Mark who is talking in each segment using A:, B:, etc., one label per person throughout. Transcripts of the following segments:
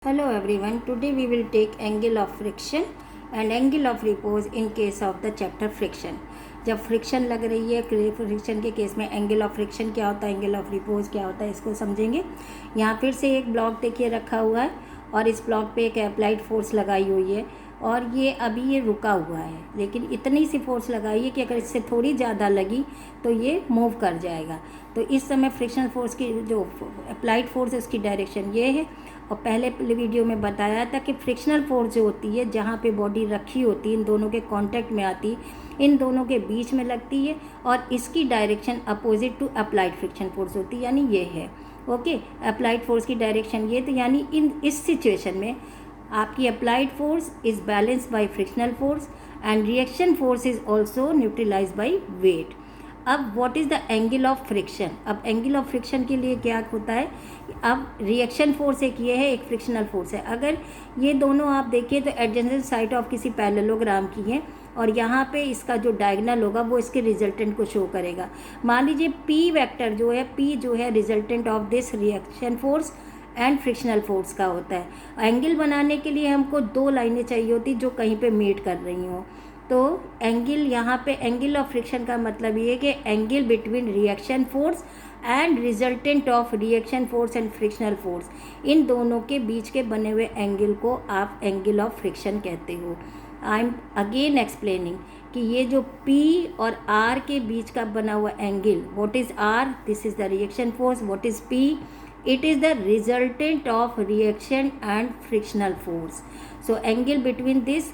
A: Hello everyone, today we will take angle of friction and angle of repose in case of the chapter friction. जब friction लग रही है, friction के case में angle of friction क्या होता है, एंगल ऑफ रिपोज क्या होता है, इसको समझेंगे। यहाँ फिर से एक ब्लॉक देखिए रखा हुआ है और इस ब्लॉक पे एक अप्लाइड फोर्स लगाई हुई है और ये अभी ये रुका हुआ है, लेकिन इतनी सी फोर्स लगाई है कि अगर इससे थोड़ी ज़्यादा लगी तो ये मूव कर जाएगा। तो इस समय फ्रिक्शन फोर्स की जो अप्लाइड फोर्स है उसकी डायरेक्शन ये है। और पहले वीडियो में बताया था कि फ्रिक्शनल फोर्स जो होती है, जहाँ पे बॉडी रखी होती है, इन दोनों के कांटेक्ट में आती, इन दोनों के बीच में लगती है और इसकी direction opposite to applied friction force होती है, यानी ये है। ओके, अप्लाइड फोर्स की डायरेक्शन ये, तो यानी इस सिचुएशन में आपकी applied force is balanced by frictional force and reaction force is also neutralised by weight. अब what is the angle of friction? अब एंगल ऑफ फ्रिक्शन के लिए क्या होता है, अब रिएक्शन फोर्स एक ये है, एक फ्रिक्शनल फोर्स है। अगर ये दोनों आप देखिए तो एडजेसेंट साइड ऑफ किसी पैरेललोग्राम की है और यहाँ पे इसका जो डायगोनल होगा वो इसके रिजल्टेंट को शो करेगा। मान लीजिए पी वेक्टर जो है, पी जो है resultant of this reaction force and frictional force का होता है। एंगल बनाने के लिए हमको दो लाइनें चाहिए होती जो कहीं पे मीट कर रही हों। तो एंगल, यहाँ पे एंगल ऑफ फ्रिक्शन का मतलब ये है कि angle between reaction force and resultant of reaction force and frictional force, इन दोनों के बीच के बने हुए एंगल को आप एंगल ऑफ फ्रिक्शन कहते हो। आई एम अगेन एक्सप्लेनिंग कि ये जो P और R के बीच का बना हुआ angle, what is R? This is the reaction force. What is P? It is the resultant of reaction and frictional force. So angle between this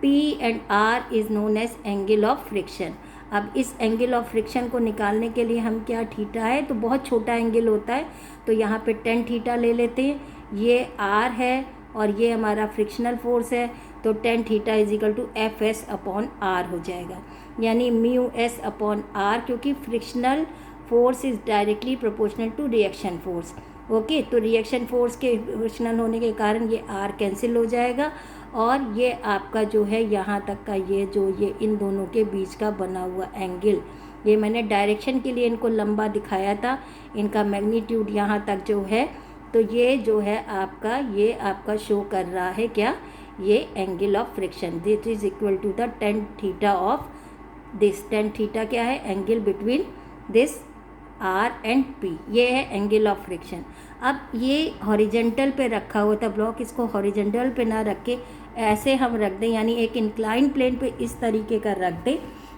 A: P and R is known as angle of friction. अब इस angle of friction को निकालने के लिए हम क्या, theta है तो बहुत छोटा एंगल होता है, तो यहाँ पे 10 थीटा ले लेते हैं। ये R है और ये हमारा फ्रिक्शनल फोर्स है, तो 10 theta is equal to F S upon R हो जाएगा, यानी म्यू एस अपॉन आर, क्योंकि frictional force is directly proportional to reaction force. Okay, तो रिएक्शन फोर्स के फ्रिक्शनल होने के कारण ये आर कैंसिल हो जाएगा और ये आपका जो है यहाँ तक का ये इन दोनों के बीच का बना हुआ एंगल, ये मैंने डायरेक्शन के लिए इनको लंबा दिखाया था, इनका मैग्नीट्यूड यहाँ तक जो है, तो ये जो है आपका, ये आपका शो कर रहा है क्या, ये angle of friction. This is equal to the 10 theta of this. 10 theta क्या है, angle between this R and P, ये है एंगल ऑफ फ्रिक्शन। अब ये हॉरिजेंटल पे रखा हुआ था ब्लॉक, इसको हॉरिजेंटल पे ना रख के ऐसे हम रख दें, यानी एक इंक्लाइन प्लेन पे इस तरीके का रख दें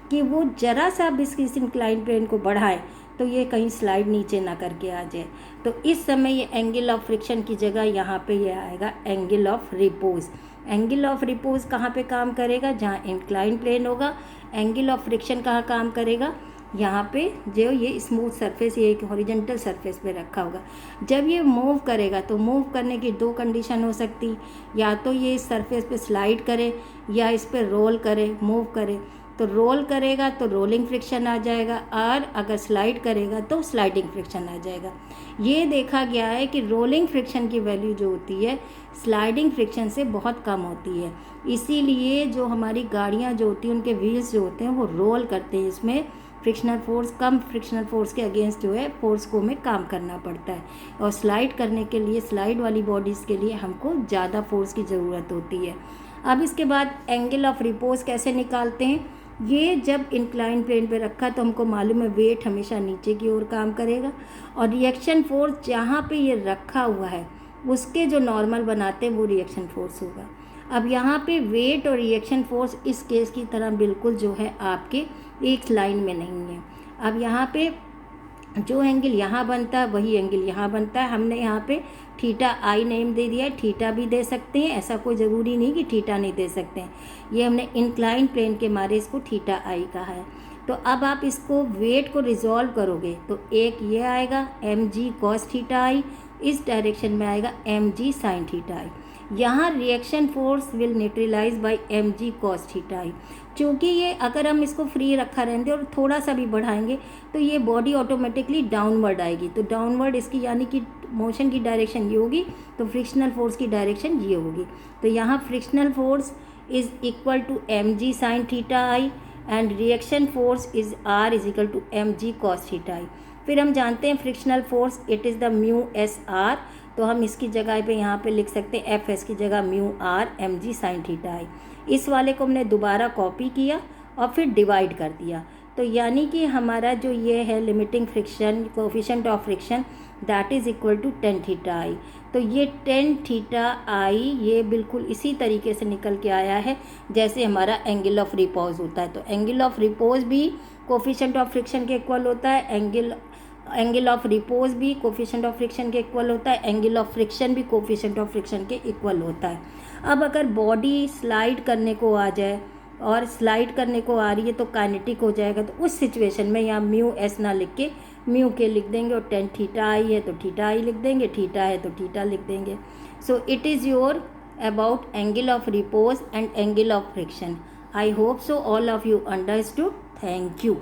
A: कि वो जरा सा भी इस इंक्लाइन प्लेन को बढ़ाए तो ये कहीं स्लाइड नीचे ना करके आ जाए। तो इस समय ये एंगल ऑफ फ्रिक्शन की जगह यहाँ पे ये आएगा angle of repose. Angle of repose कहाँ पे काम करेगा, जहाँ इंक्लाइन प्लेन होगा। एंगल ऑफ फ्रिक्शन कहाँ काम करेगा, यहाँ पे जो ये स्मूथ सरफेस, ये एक हॉरिजेंटल सरफेस पे रखा होगा। जब ये मूव करेगा तो मूव करने की दो कंडीशन हो सकती, या तो ये इस सरफेस पे स्लाइड करे या इस पे रोल करे, मूव करे। तो रोल करेगा तो रोलिंग फ्रिक्शन आ जाएगा और अगर स्लाइड करेगा तो स्लाइडिंग फ्रिक्शन आ जाएगा। ये देखा गया है कि रोलिंग फ्रिक्शन की वैल्यू जो होती है स्लाइडिंग फ्रिक्शन से बहुत कम होती है, इसीलिए जो हमारी गाड़ियाँ जो होती हैं उनके व्हील्स जो होते हैं वो रोल करते हैं, इसमें फ्रिक्शनल फोर्स, कम फ्रिक्शनल फोर्स के अगेंस्ट जो है फोर्स को हमें काम करना पड़ता है। और स्लाइड करने के लिए, स्लाइड वाली बॉडीज़ के लिए हमको ज़्यादा फोर्स की ज़रूरत होती है। अब इसके बाद एंगल ऑफ रिपोज कैसे निकालते हैं, ये जब इंक्लाइन प्लेन पे रखा तो हमको मालूम है वेट हमेशा नीचे की ओर काम करेगा और रिएक्शन फोर्स जहाँ पे ये रखा हुआ है उसके जो नॉर्मल बनाते हैं वो रिएक्शन फोर्स होगा। अब यहाँ पे वेट और रिएक्शन फोर्स इस केस की तरह बिल्कुल जो है आपके एक लाइन में नहीं है। अब यहाँ पे जो एंगल यहाँ बनता है वही एंगल यहाँ बनता है। हमने यहाँ पे थीटा आई नेम दे दिया है, थीटा भी दे सकते हैं, ऐसा कोई ज़रूरी नहीं कि थीटा नहीं दे सकते हैं। ये हमने इंक्लाइन प्लेन के मारे इसको थीटा आई कहा है। तो अब आप इसको वेट को रिजॉल्व करोगे तो एक ये आएगा mg cos थीटा आई, इस डायरेक्शन में आएगा mg sin थीटा आई। यहाँ reaction force will neutralise by mg cos theta i. चूँकि ये अगर हम इसको फ्री रखा रहेंगे और थोड़ा सा भी बढ़ाएंगे तो ये बॉडी ऑटोमेटिकली डाउनवर्ड आएगी, तो डाउनवर्ड इसकी यानी कि मोशन की डायरेक्शन ये होगी, तो फ्रिक्शनल फोर्स की डायरेक्शन ये होगी। तो यहाँ frictional force is equal to mg sin theta i and reaction force is R is equal to mg cos theta i. फिर हम जानते हैं frictional force it is the mu s R, तो तो हम इसकी जगह पे यहाँ पे लिख सकते हैं एफ एस की जगह mu R M G sine theta i. इस वाले को हमने दोबारा कॉपी किया और फिर डिवाइड कर दिया, तो यानी कि हमारा जो ये है limiting friction coefficient of friction that is equal to tan theta i. तो ये टेन थीटा आई ये बिल्कुल इसी तरीके से निकल के आया है जैसे हमारा एंगल ऑफ रिपोज होता है। तो एंगल ऑफ रिपोज भी कोफिशिएंट ऑफ फ्रिक्शन के इक्वल होता है, एंगल ऑफ रिपोज भी कोफिशिएंट ऑफ फ्रिक्शन के इक्वल होता है, एंगल ऑफ फ्रिक्शन भी कोफिशिएंट ऑफ फ्रिक्शन के इक्वल होता है। अब अगर बॉडी स्लाइड करने को आ जाए और स्लाइड करने को आ रही है तो काइनेटिक हो जाएगा, तो उस सिचुएशन में यहाँ म्यू एस ना लिख के म्यू के लिख देंगे, और टेन थीटा आई है तो थीटा आई लिख देंगे, थीटा है तो थीटा लिख देंगे। So it is your about angle of repose and angle of friction. I hope so all of you understood. Thank you.